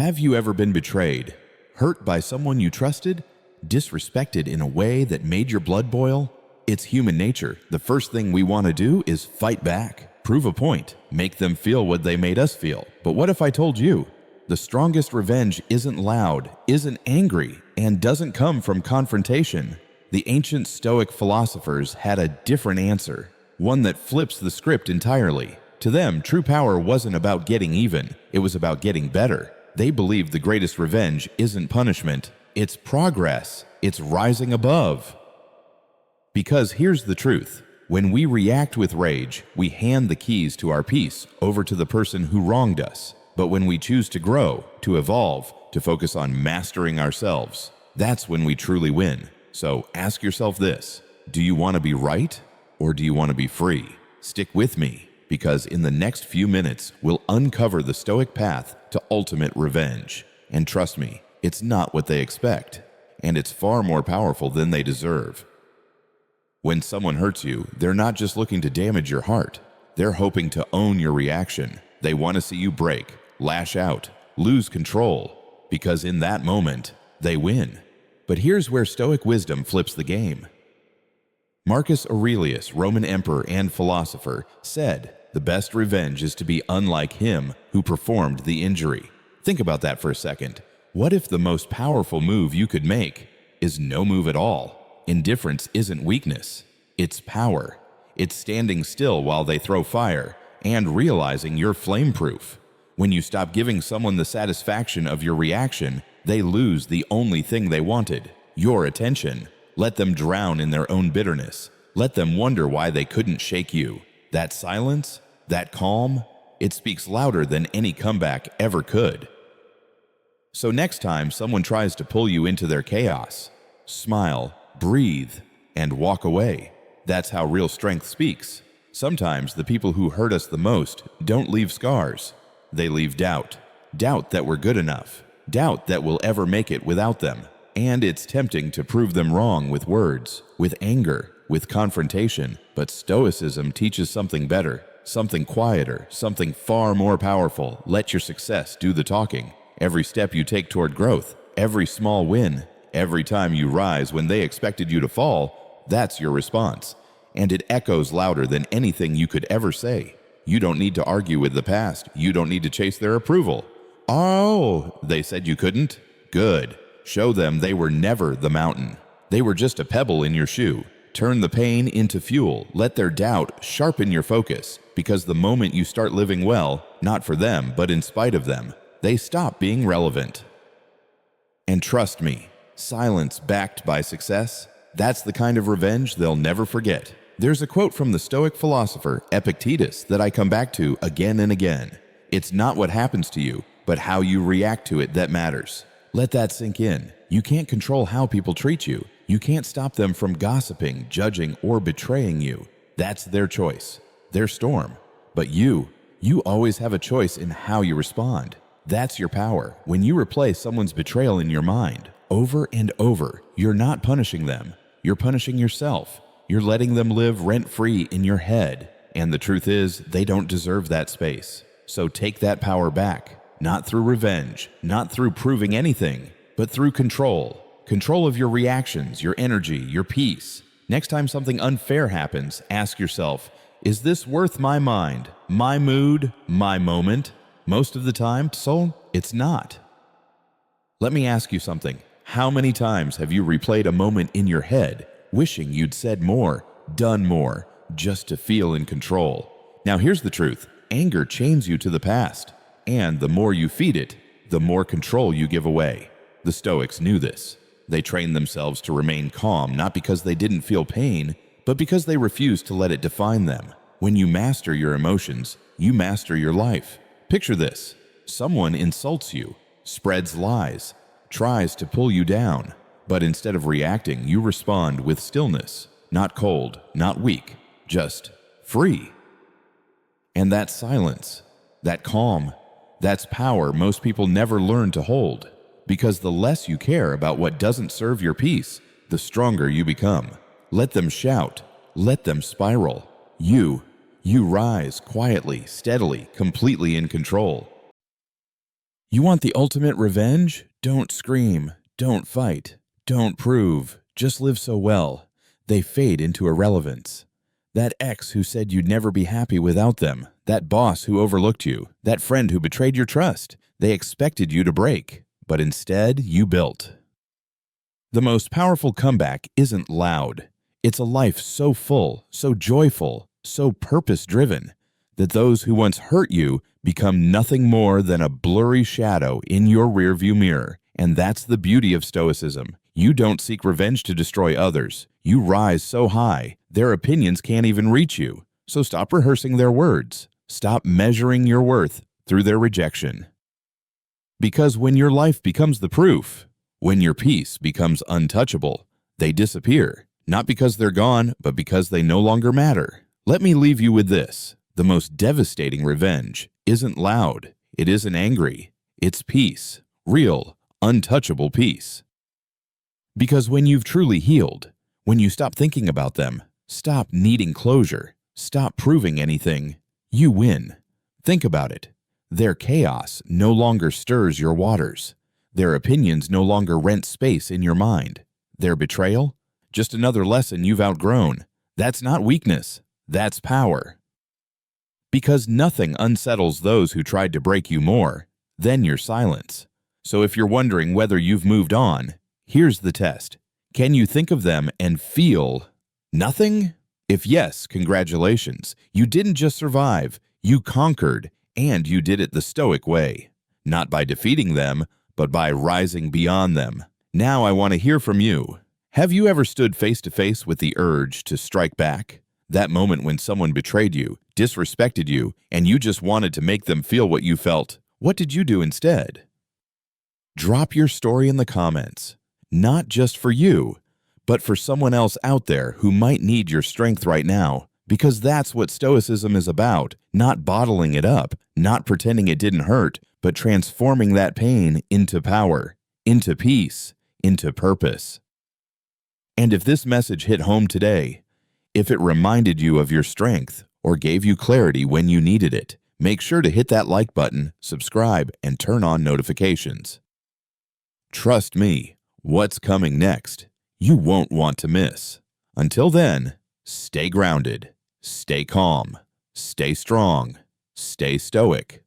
Have you ever been betrayed, hurt by someone you trusted, disrespected in a way that made your blood boil? It's human nature. The first thing we want to do is fight back, prove a point, make them feel what they made us feel. But what if I told you? The strongest revenge isn't loud, isn't angry, and doesn't come from confrontation. The ancient Stoic philosophers had a different answer, one that flips the script entirely. To them, true power wasn't about getting even, it was about getting better. They believed the greatest revenge isn't punishment, it's progress, it's rising above. Because here's the truth. When we react with rage, we hand the keys to our peace over to the person who wronged us. But when we choose to grow, to evolve, to focus on mastering ourselves, that's when we truly win. So ask yourself this: do you want to be right or do you want to be free? Stick with me, because in the next few minutes, we'll uncover the Stoic path to ultimate revenge. And trust me, it's not what they expect, and it's far more powerful than they deserve. When someone hurts you, they're not just looking to damage your heart. They're hoping to own your reaction. They want to see you break, lash out, lose control, because in that moment, they win. But here's where Stoic wisdom flips the game. Marcus Aurelius, Roman emperor and philosopher, said, "The best revenge is to be unlike him who performed the injury." Think about that for a second. What if the most powerful move you could make is no move at all? Indifference isn't weakness, it's power. It's standing still while they throw fire and realizing you're flame-proof. When you stop giving someone the satisfaction of your reaction, they lose the only thing they wanted, your attention. Let them drown in their own bitterness. Let them wonder why they couldn't shake you. That silence, that calm, it speaks louder than any comeback ever could. So next time someone tries to pull you into their chaos, smile, breathe, and walk away. That's how real strength speaks. Sometimes the people who hurt us the most don't leave scars. They leave doubt. Doubt that we're good enough. Doubt that we'll ever make it without them. And it's tempting to prove them wrong with words, with anger, with confrontation. But Stoicism teaches something better, something quieter, something far more powerful. Let your success do the talking. Every step you take toward growth, every small win, every time you rise when they expected you to fall, that's your response. And it echoes louder than anything you could ever say. You don't need to argue with the past. You don't need to chase their approval. Oh, they said you couldn't? Good. Show them they were never the mountain. They were just a pebble in your shoe. Turn the pain into fuel. Let their doubt sharpen your focus, because the moment you start living well, not for them, but in spite of them, they stop being relevant. And trust me, silence backed by success, that's the kind of revenge they'll never forget. There's a quote from the Stoic philosopher Epictetus that I come back to again and again. It's not what happens to you, but how you react to it that matters. Let that sink in. You can't control how people treat you. You can't stop them from gossiping, judging, or betraying you. That's their choice, their storm. But you always have a choice in how you respond. That's your power. When you replay someone's betrayal in your mind over and over, you're not punishing them. You're punishing yourself. You're letting them live rent-free in your head. And the truth is, they don't deserve that space. So take that power back. Not through revenge, not through proving anything, but through control. Control of your reactions, your energy, your peace. Next time something unfair happens, ask yourself, is this worth my mind, my mood, my moment? Most of the time, it's not. Let me ask you something. How many times have you replayed a moment in your head, wishing you'd said more, done more, just to feel in control? Now here's the truth. Anger chains you to the past. And the more you feed it, the more control you give away. The Stoics knew this. They trained themselves to remain calm, not because they didn't feel pain, but because they refused to let it define them. When you master your emotions, you master your life. Picture this. Someone insults you, spreads lies, tries to pull you down. But instead of reacting, you respond with stillness. Not cold, not weak, just free. And that silence, that calm, that's power most people never learn to hold, because the less you care about what doesn't serve your peace, the stronger you become. Let them shout. Let them spiral. You rise quietly, steadily, completely in control. You want the ultimate revenge? Don't scream, don't fight, don't prove, just live so well. They fade into irrelevance. That ex who said you'd never be happy without them, that boss who overlooked you, that friend who betrayed your trust, they expected you to break, but instead you built. The most powerful comeback isn't loud. It's a life so full, so joyful, so purpose-driven, that those who once hurt you become nothing more than a blurry shadow in your rearview mirror. And that's the beauty of Stoicism. You don't seek revenge to destroy others. You rise so high, their opinions can't even reach you. So stop rehearsing their words. Stop measuring your worth through their rejection. Because when your life becomes the proof, when your peace becomes untouchable, they disappear. Not because they're gone, but because they no longer matter. Let me leave you with this. The most devastating revenge isn't loud. It isn't angry. It's peace. Real, untouchable peace. Because when you've truly healed, when you stop thinking about them, stop needing closure, stop proving anything, you win. Think about it. Their chaos no longer stirs your waters. Their opinions no longer rent space in your mind. Their betrayal? Just another lesson you've outgrown. That's not weakness. That's power. Because nothing unsettles those who tried to break you more than your silence. So if you're wondering whether you've moved on, here's the test. Can you think of them and feel nothing? If yes, congratulations. You didn't just survive, you conquered, and you did it the Stoic way. Not by defeating them, but by rising beyond them. Now I want to hear from you. Have you ever stood face to face with the urge to strike back? That moment when someone betrayed you, disrespected you, and you just wanted to make them feel what you felt. What did you do instead? Drop your story in the comments. Not just for you, but for someone else out there who might need your strength right now. Because that's what Stoicism is about. Not bottling it up, not pretending it didn't hurt, but transforming that pain into power, into peace, into purpose. And if this message hit home today, if it reminded you of your strength or gave you clarity when you needed it, make sure to hit that like button, subscribe, and turn on notifications. Trust me, what's coming next, you won't want to miss. Until then, stay grounded, stay calm, stay strong, stay stoic.